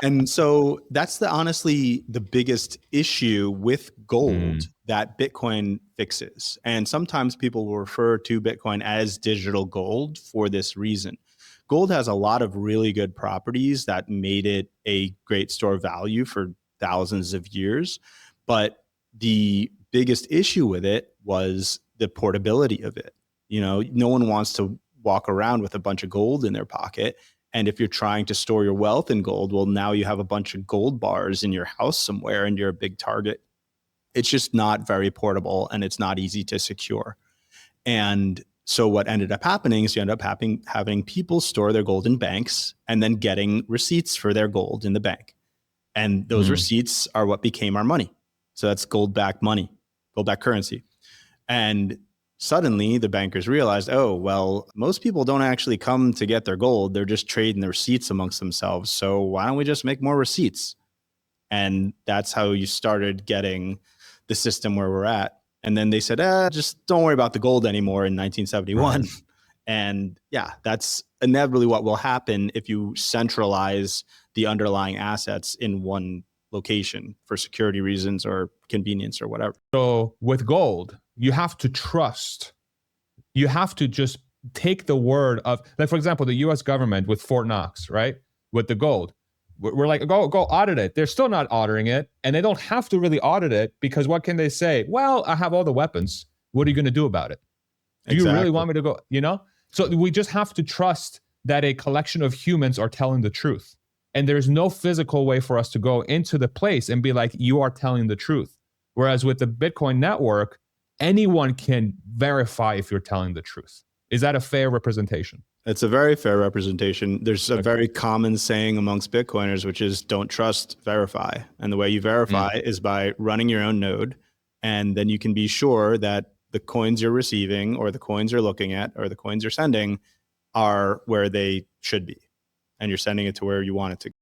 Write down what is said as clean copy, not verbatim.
And so that's honestly the biggest issue with gold that Bitcoin fixes. And sometimes people will refer to Bitcoin as digital gold for this reason. Gold has a lot of really good properties that made it a great store of value for thousands of years. But the biggest issue with it was the portability of it. No one wants to walk around with a bunch of gold in their pocket. And if you're trying to store your wealth in gold, well, now you have a bunch of gold bars in your house somewhere and you're a big target. It's just not very portable and it's not easy to secure. And so what ended up happening is you end up having people store their gold in banks and then getting receipts for their gold in the bank. And those receipts are what became our money. So that's gold-backed money, gold-backed currency. And suddenly the bankers realized, oh, well, most people don't actually come to get their gold. They're just trading the receipts amongst themselves. So why don't we just make more receipts? And that's how you started getting the system where we're at. And then they said, just don't worry about the gold anymore in 1971. Right. And yeah, that's inevitably what will happen if you centralize the underlying assets in one location for security reasons or convenience or whatever. So with gold, you have to trust. You have to just take the word of, like, for example, the US government with Fort Knox, right? With the gold. We're like, go audit it. They're still not auditing it. And they don't have to really audit it because what can they say? Well, I have all the weapons. What are you going to do about it? Do you really want me to go, So we just have to trust that a collection of humans are telling the truth. And there's no physical way for us to go into the place and be like, you are telling the truth. Whereas with the Bitcoin network, anyone can verify if you're telling the truth. Is that a fair representation? It's a very fair representation. There's a very common saying amongst Bitcoiners, which is don't trust, verify. And the way you verify is by running your own node. And then you can be sure that the coins you're receiving or the coins you're looking at or the coins you're sending are where they should be. And you're sending it to where you want it to go.